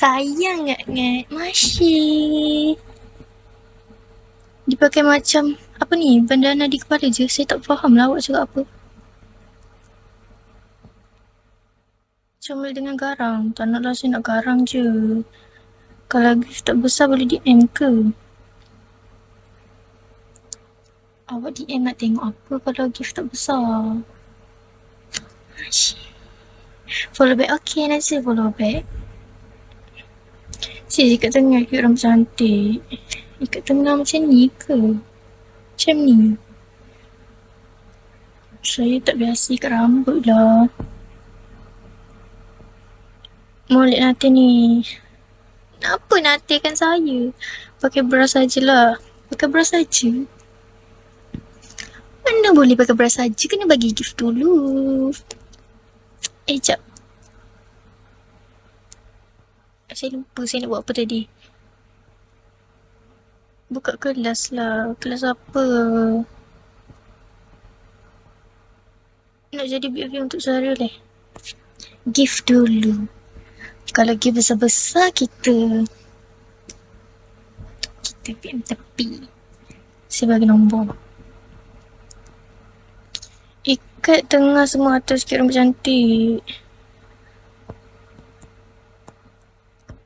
Sayang ngat-ngat. Masih. Dipakai macam, apa ni, bandana di kepala je. Saya tak faham lah awak cakap apa. Comel dengan garang. Tak naklah saya nak garang je. Kalau gift tak besar boleh DM ke? Awak DM nak tengok apa kalau gift tak besar? Follow back. Okay, nanti saya follow back. Si ikat tengah cute rambut cantik. Ikat tengah macam ni ke? Macam ni? Saya tak biasa ikat rambut lah. Molek nanti ni. Apa nantikan saya? Pakai bra sajalah. Pakai bra saja. Mana boleh pakai bra saja? Kena bagi gift dulu. Jap. Saya lupa saya nak buat apa tadi. Buka kelas lah. Kelas apa? Nak jadi BFF untuk Sarah lah. Gift dulu. Kalau gift besar-besar kita PM tepi. Saya bagi nombor. Ikat tengah semua atas sikit rambut cantik.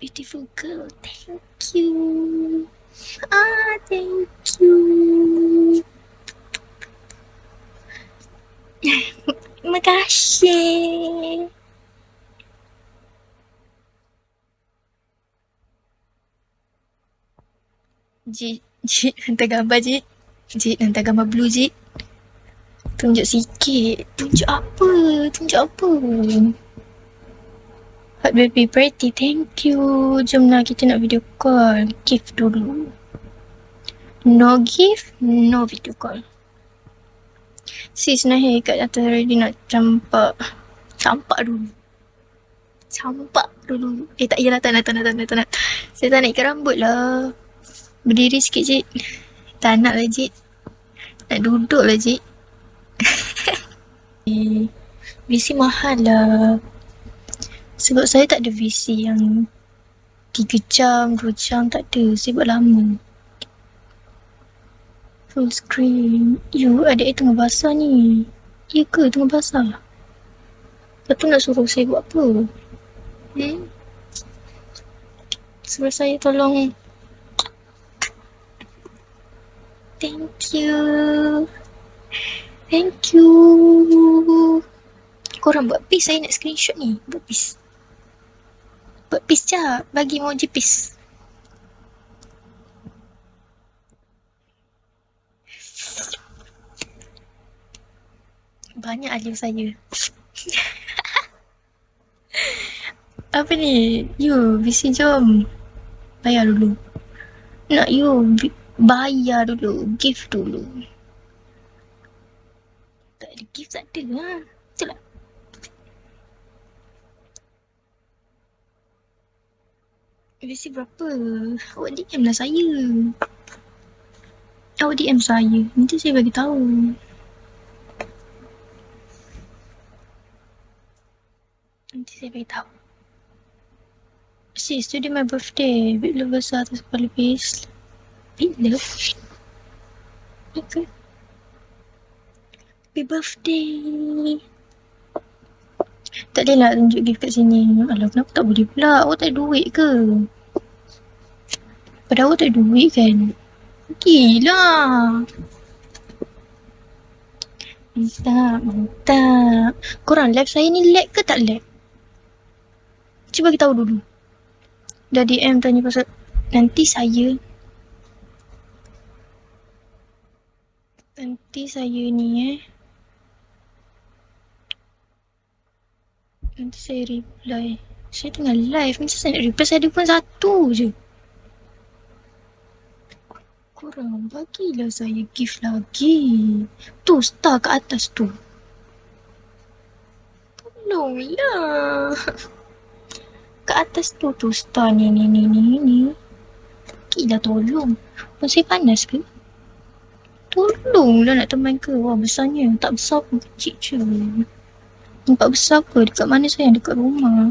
Beautiful girl. Thank you. Thank you. Terima kasih. Jit, hantar gambar Jit. Jit, hantar gambar blue Jit. Tunjuk sikit. Tunjuk apa? Hot baby pretty, thank you. Jom lah kita nak video call. Gift dulu. No gift, no video call. Sis nah kat atas ready nak campak. Campak dulu. Tak yalah, tak nak. Saya tak nak ikat rambut lah. Berdiri sikit Jit. Tak nak lah Jit. Nak duduk lah Jit. VC mahal lah. Sebab saya tak ada VC yang 3 jam, 2 jam, tak ada. Saya buat lama. Full screen. Adik tengah basah ni. Ya ke tengah basah? Lepas tu nak suruh saya buat apa? Suruh saya tolong. Thank you. Korang buat peace, saya nak screenshot ni. Buat peace je. Bagi emoji peace. Banyak alih saya. Apa ni? VC jom. Bayar dulu. Nak bayar dulu. Gift dulu. Tak ada gift, tak ada lah. Betul lah. VC berapa? Awak DM lah saya. Nanti saya bagi tahu. Sis, today my birthday. Big love besar atas kepala base. Big love? Okay. Happy birthday. Tak boleh nak tunjuk gift kat sini. Alah, kenapa tak boleh pula? Awak tak ada duit ke? Pada awak tak ada duit kan? Bagilah. Mantap. Korang live saya ni lag ke tak lag? Cuba kita tahu dulu. Dah DM tanya pasal nanti saya ni nanti saya reply. Saya tengah live, macam saya nak reply? Saya ada pun satu je. Korang bagilah saya gift lagi. Tu star kat atas tu. Tolonglah. Kat atas tu star ni. Bagilah tolong. Pun saya panas ke? Tolonglah nak teman ke? Wah, besarnya. Tak besar pun, kecil je. Nampak besar ke? Dekat mana sayang? Dekat rumah.